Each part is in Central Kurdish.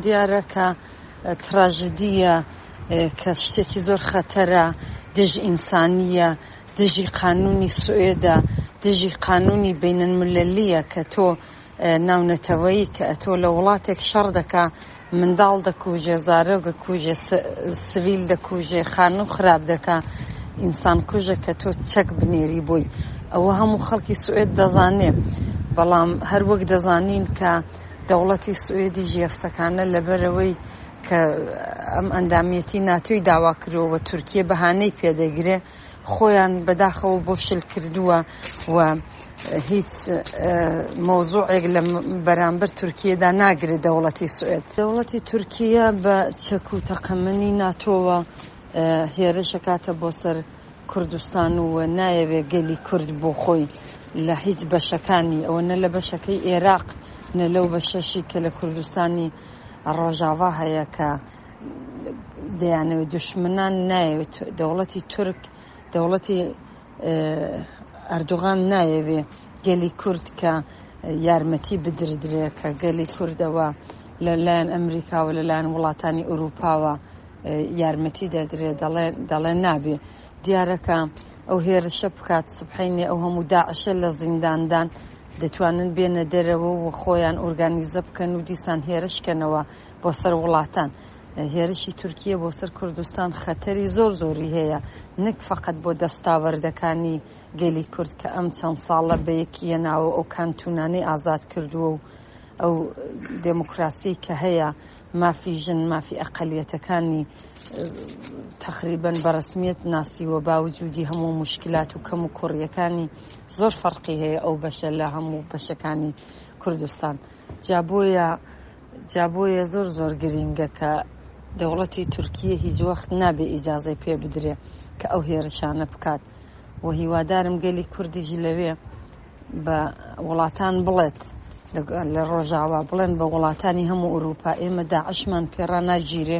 دیارە کە تراژدیە کە شتێکی زۆر خەتەرە، دژی ئینسانیە، دژی قانونی سوئێدە، دژی قانونی بینالمللیە کە تۆ ناونەتەوەیی کە ئەتۆ لە وڵاتێک شەڕ دەکا، منداڵ دەکوژێ، زارۆک دەکوژێ، سڤیل دەکوژێ، خانوو خراپ دەکا، ئینسان کوژە کە تۆ چەک بنێری بۆی. ئەوە هەموو خەڵکی سوئێد دەزانێ، بەڵام هەر وەک دەزانین کە دەوڵەتی سوئێدی ژێستەکانە لەبەرەوەی کە ئەم ئەندامەتی ناتۆی داوا کردەوە تورکیە بەهانەی پێدەگرێ، خۆیان بەداخەوە بۆ شل کردووە و هیچ مۆزوعێک لە بەرامبەر تورکیەدا ناگرێت دەوڵەتی سوئێد. دەوڵەتی تورکیە بە چەک و تەقەمەنی ناتۆوە هێرشە کاتە بۆ سەر کوردستان و نایەوێ گەلی کورد بۆ خۆی لە هیچ بەشەکانی، ئەوە نە لە بەشەکەی عێراق نە لەو بەشەشی کە لە کوردستانی ڕۆژاوا هەیە کە دەیانەوێت دوشمنان نایەوێت. دەوڵەتی تورک، دەوڵەتی ئەردوغان نایەوێ گەلی کورد کە یارمەتی بدردرێ، کە گەلی کوردەوە لەلایەن ئەمریکاوە لەلایەن وڵاتانی ئوروپاوە یارمەتی دەدرێ، دەڵێن نابێ. دیارەکە ئەو هێرشە بکات سبحەینێ ئەو هەموو داعشە لە زینداندان دەتوانن بێنە دەرەوە و خۆیان ئۆرگانیزە بکەن و دیسان هێرشکەنەوە بۆ سەر وڵاتان. هێرشی تورکیە بۆ سەر کوردستان خەتەری زۆری هەیە، نەک فەقەت بۆ دەستاوەردەکانی گەلی کورد کە ئەم چەند ساڵە بە یەکیە ناوە ئەو کانتونانەی ئازاد کردووە و ئەو دموکراسی کە هەیە، مافی ژن، مافی ئەقەلیەتەکانی تقریباً بەڕسمیەت ناسیوە، باوجودی هەموو مشکلات و کەم و کوڕیەکانی زۆر فەرقی هەیە ئەو بەشە لە هەموو بەشەکانی کوردستان. جابۆیە زۆر گرینگە کە دەوڵەتی تورکیە هیچ وەخت نابێ ئیجازەی پێ بدرێ کە ئەو هێرشانە بکات و هیوادارم گەلی کوردیش لەوێ بە وڵاتان بڵێت، لە ڕۆژاوا بڵێن بە وڵاتانی هەموو ئوروپا ئێمە داعشمان پێڕا ناگیرێ،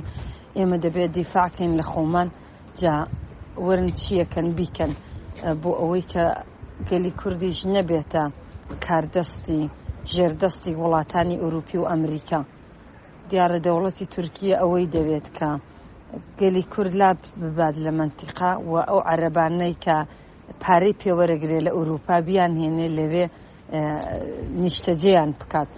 ئێمە دەبێت دیفاعکەین لە خۆمان، جا وەرن چیەکەن بیکەن بۆ ئەوەی کە گەلی کوردیش نەبێتە کاردەستی ژێردەستی وڵاتانی ئوروپی و ئەمریکا. دیارە دەوڵەتی تورکیە ئەوەی دەوێت کە گەلی کورد لا ببات لە منتیقا و ئەو عەرەبانەی کە پارەی پێوەرەگرێ لە ئوروپا بیان هێنێ لەوێ نیشتەجێیان بکات.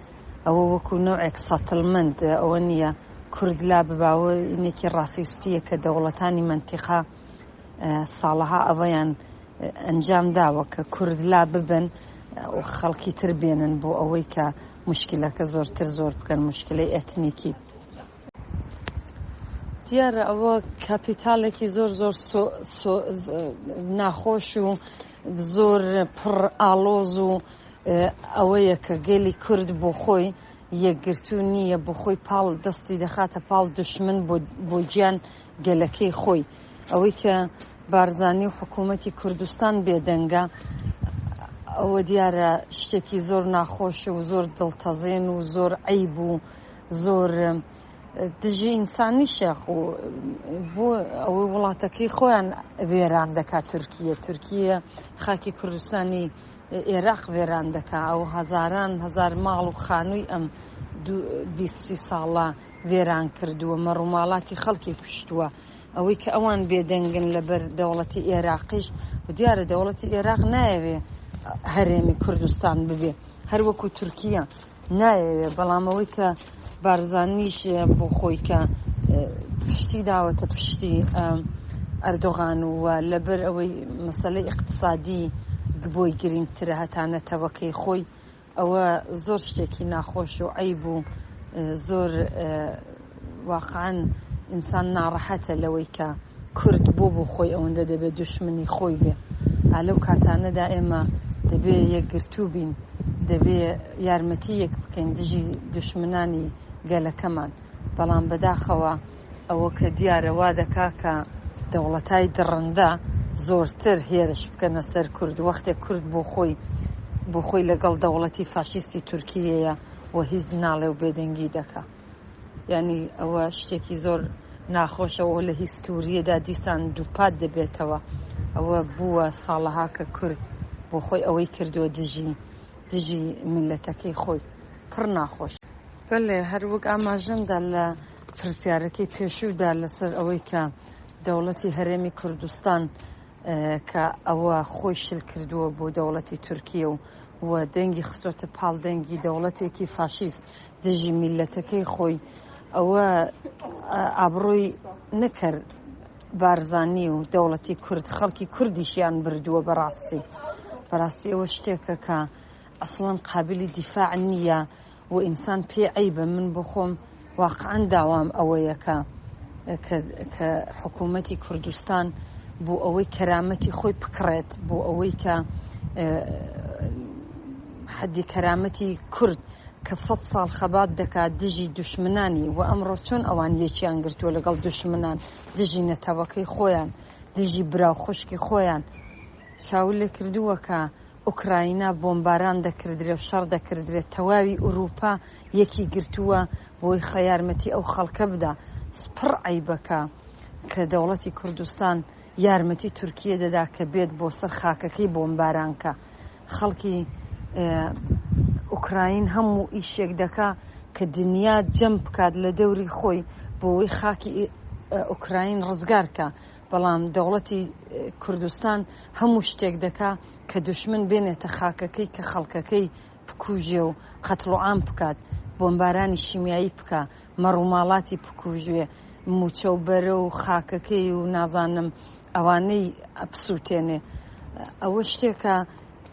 ئەوە وەکو نوعێک سەتڵمەند، ئەوە نییە کورد لا بباوە. اینێکی ڕاسیستیە کە دەوڵەتانی منتیقا ساڵەها ئەوەیان ئەنجام داوە کە کورد لا ببن و خەڵکی تر بێنن بۆ ئەوەی کە مشکلەکە زۆر بکەن، مشکلەی ئەتنیکی. دیارە ئەوە کاپیتالێکی زۆر ناخۆش و زۆر پڕ ئاڵۆز و ئەوەیە کە گەلی کورد بۆ خۆی یەکگرتو نییە، بۆ خۆی پاڵ دەستی دەخاتە پاڵ دشمن بۆ گیان گەلەکەی خۆی. ئەوەی کە بارزانی و حکوومەتی کوردستان بێدەنگە، ئەوە دیارە شتێکی زۆر ناخۆش و زۆر دڵتەزێن و زۆر عەیب و زۆر دژی ئینسانی شێخ و بۆ ئەوەی وڵاتەکەی خۆیان وێران دەکات. تورکیە خاکی کوردستانی عێراق وێران دەکا، ئەو هەزار ماڵ و خانووی ئەم 20 ساڵە وێران کردووە، مەڕووماڵاتی خەڵکی کوشتووە. ئەوەی کە ئەوان بێدەنگن لەبەر دەوڵەتی عێراقیش، و دیارە دەوڵەتی عێراق نایەوێ هەرێمی کوردستان ببێ، هەر وەکو تورکیە نایەوێ. بەڵام ئەوەی کە بارزانیش بۆ خۆی کە پشتی داوەتە پشتی ئەردۆغان و لەبەر ئەوەی مەسەلەی اقتصادی بۆی گرنگترە هەتانەتەوەکەی خۆی، ئەوە زۆر شتێکی ناخۆش و عەیب و زۆر واقعاً ئینسان ناڕەحەتە لەوەی کە کورد بۆ خۆی ئەوەندە دەبێت دوشمنی خۆی بێ. لەو کاتانەدا ئێمە دەبێ یەکگرتو بین، دەبێ یارمەتی یەک بکەین دژی دوشمنانی گەلەکەمان. بەڵام بەداخەوە ئەوە کە دیارە وا دەکا کە دەوڵەتای دڕندە زۆرتر هێرش بکەنە سەر کورد، وەختێک کورد بۆ خۆی لەگەڵ دەوڵەتی فاشیستی تورکیەیە و هیچ ناڵێ و بێدەنگی دەکا. یعنی ئەوە شتێکی زۆر ناخۆشەوە لە هیستوریەدا دیسان دووپات دەبێتەوە. ئەوە بووە ساڵەها کە کورد بۆ خۆی ئەوەی کردووە دژی میلەتەکەی خۆی، پڕ ناخۆش. بەڵێ هەروەک ئاماژەمدا لە پرسیارەکەی پێشوودا لەسەر ئەوەی کە دەوڵەتی هەرێمی کوردستان کە ئەوە خۆی شل کردووە بۆ دەوڵەتی تورکیە و دەنگی خستۆتە پاڵ دەنگی دەوڵەتێکی فاشیست دژی میلەتەکەی خۆی ئەوە ئابڕۆی نەکرد بارزانی و دەوڵەتی کورد خەڵکی کوردیشیان بردووە بەڕاستی ئەوە شتێکە کە ئەسڵەن قابلی دیفاع نییە و ئینسان پێ عەیبە. من بۆ خۆم واقعاً داوام ئەوەیە کە حکوومەتی کوردستان بۆ ئەوەی کەرامەتی خۆی بکڕێت بۆ ئەوەی کە حەدی کەرامەتی کورد کە 100 ساڵ خەبات دەکات دژی دوشمنانی و ئەمڕۆ چۆن ئەوان یەکیان گرتووە لەگەڵ دوشمنان دژی نەتەوەکەی خۆیان دژی براو خوشکی خۆیان چاول لێ کردووە کە ئوکراینا بۆمباران دەکردرێ و شەڕ دەکردرێت تەواوی ئوروپا یەکی گرتووە بۆی خەیارمەتی ئەو خەڵکە بدا. پڕ عەیبەکە کە دەوڵەتی کوردستان یارمەتی تورکیە دەدا کە بێت بۆ سەر خاکەکەی بۆمبارانکە. خەڵکی ئوکراین هەموو ئیشێک دەکا کە دنیا جەم بکات لە دەوری خۆی بۆی خاکی ئوکراین ڕزگارکە، بەڵام دەوڵەتی کوردستان هەموو شتێک دەکا کە دوشمن بێنێتە خاکەکەی کە خەڵکەکەی بکوژێ و قەتڵ و عام بکات، بۆمبارانی شیمیایی بکە، مەڕووماڵاتی بکوژێ، موچەوبەرە و خاکەکەی و نازانم ئەوانەی ئەپسووتێنێ. ئەوە شتێکە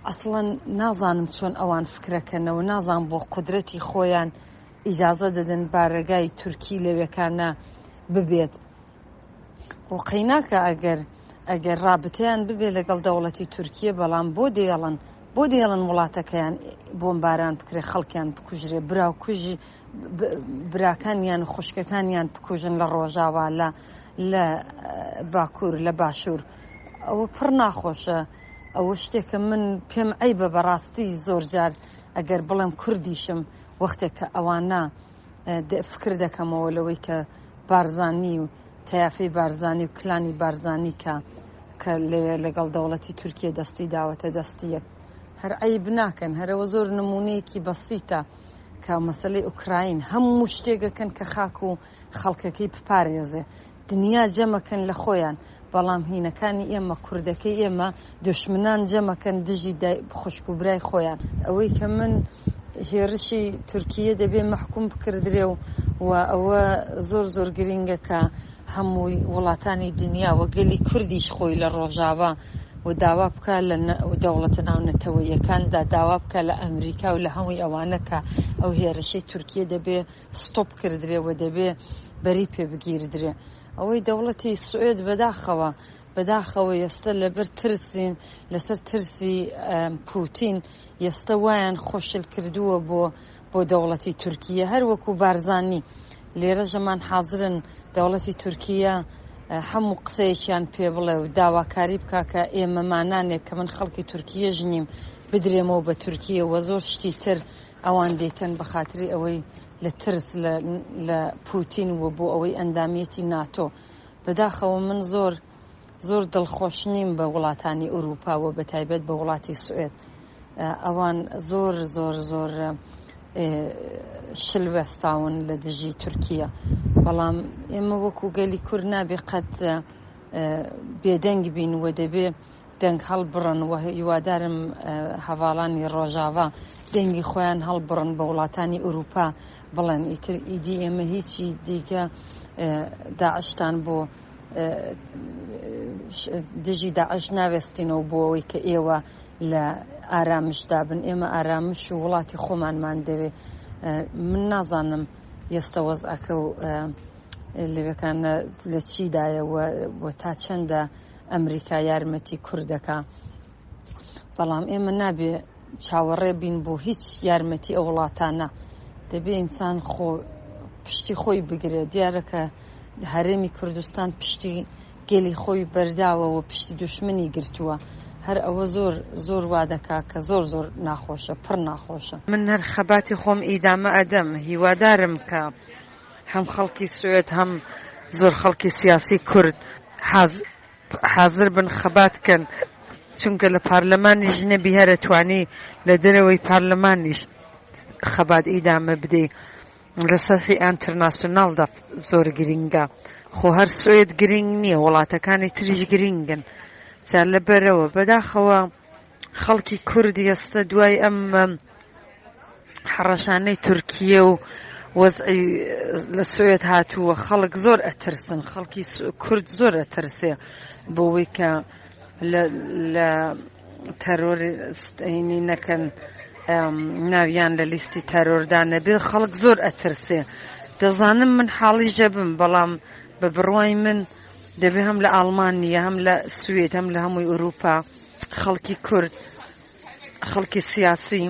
ئەسڵەن نازانم چۆن ئەوان فکرەکەنەوە، نازانم بۆ قودرەتی خۆیان ئیجازە دەدەن بارەگای تورکی لەوێکانە ببێت. قەیناکە ئەگەر رابطەیان ببێ لەگەڵ دەوڵەتی تورکیە، بەڵام بۆ دێڵن وڵاتەکەیان بۆمباران بکرێ، خەڵکیان بکوژرێ، براو کوژی براکانیان و خوشکەکانیان بکوژن لە ڕۆژاوا لە باکوور لە باشوور. ئەوە پڕ ناخۆشە. ئەوە شتێکە من پێم عەیبە بەڕاستی زۆر جار ئەگەر بڵێم کوردیشم وەختێک کە ئەوانە فکر دەکەمەوە لەوەی کە بارزانی و تەیافەی بارزانی و کلانی بارزانی کە لەگەڵ دەوڵەتی تورکیە دەستی داوەتە دەستیەک. هەر عەیب ناکەن، هەرەوە زۆر نمونەیەکی بەسیتە کە مەسەلەی ئوکراین هەموو شتێکەکەن کە خاک و خەڵکەکەی بپارێزێ، دنیا جەمەکەن لە خۆیان، بەڵام هینەکانی ئێمە کوردەکەی ئێمە دوشمنان جەمەکەن دژی خوشک و برای خۆیان. ئەوەی کە من هێرشی تورکیە دەبێ مەحکوم بکردرێ و ئەوە زۆر گرینگە کە هەمووی وڵاتانی دنیا و گەلی کوردیش خۆی لە ڕۆژاوا و داوا بکە لە دەوڵەتە ناونەتەوەیەکاندا، داوا بکە لە ئەمریکا و لە هەمووی ئەوانە کە ئەو هێرشەی تورکیە دەبێ ستۆپ کردرێ و دەبێ بەری پێ بگیردرێ. ئەوەی دەوڵەتی سوئێد بەداخەوە ئێستا لەسەر ترسی پوتین ئێستا وایان خۆشل کردووە بۆ دەوڵەتی تورکیە، هەر وەکو بارزانی لێرە ژەمان حازرن دەوڵەتی تورکیە هەموو قسەیەکیان پێ بڵێ و داواکاری بکە کە ئێمەمانانێک کە من خەڵکی تورکیە ژنیم بدرێمەوە بە تورکیە و زۆر شتی تر ئەوان دەیکەن بە خاتری ئەوەی لە ترس لە پوتین و بۆ ئەوەی ئەندامەتی ناتۆ. بەداخەوە من زۆر دڵخۆش نیم بە وڵاتانی ئوروپا و بە تایبەت بە وڵاتی سوئێد. ئەوان زۆر شلوەستاون لە دژی تورکیە، بەڵام ئێمە وەکو گەلی کورد نابێ قەت بێدەنگ بین و دەبێ دەنگ هەڵبڕن و هیوادارم هەواڵانی ڕۆژاوا دەنگی خۆیان هەڵبڕن بە وڵاتانی ئوروپا بڵێن ئیدی ئێمە هیچی دیکە داعشتان بۆ دژی داعش ناوێستینەوە بۆ ئەوەی کە ئێوە لە ئارامشدا بن، ئێمە ئارامش و وڵاتی خۆمانمان دەوێ. من نازانم ئێستا وەزعەکە و لەوێکانە لە چیدایە و تا چەندە ئەمریکا یارمەتی کوردەکە، بەڵام ئێمە نابێ چاوەڕێ بین بۆ هیچ یارمەتی ئەو وڵاتانە. دەبێ ئینسان پشتی خۆی بگرێت. دیارەکە هەرێمی کوردستان پشتی گەلی خۆی بەرداوە و پشتی دوشمنی گرتووە. هەر ئەوە زۆر وا دەکا کە زۆر ناخۆشە، پڕ ناخۆشە. من هەر خەباتی خۆم ئیدامە ئەدەم، هیوادارم کە هەم خەڵکی سوئێد هەم زۆر خەڵکی سیاسی کورد حازر بن خەباتکەن، چونکە لە پارلەمانیش نەبی هەرە توانی لە دەرەوەی پارلەمانیش خەبات ئیدامە بدەی. لە سەرحی ئانتەرناسیۆناڵدا زۆر گرینگە خۆ هەر سوێد گرنگ نییە وڵاتەکانی تریش گرنگن جار لەبەرەوە بەداخەوە خەڵکی کوردی ئێستا دوای ئەم حڕەشانەی تورکیە و وەزعی لە سوێد هاتووە خەڵک زۆر ئەترسن خەڵکی کورد زۆر ئەترسێ بۆەوەی کە لە تەرۆریستینی نەکەن ناویان لە لیستی تەرۆردا نەبێت خەڵک زۆر ئەترسێ دەزانم من حاڵی ژەبم بەڵام بە بڕوای من دەبێ هەم لە ئاڵمانیا هەم لە سوێد هەم لە هەمووی ئوروپا خەڵکی کورد خەڵکی سیاسی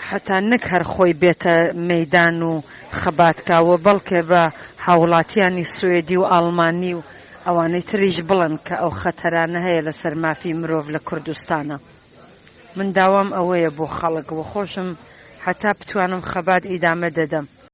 حتا نەک هەر خۆی بێتە مەیدان و خەباتکاوە بەڵکە بە هاوڵاتیانی سوێدی و ئاڵمانی و ئەوانەی تریش بڵن کە ئەو خەتەرانە هەیە لەسەر مافی مرۆڤ لە کوردستانە من داوام ئەوەیە بۆ خەڵک و خۆشم حتا بتوانم خەبات ئیدامە دەدەم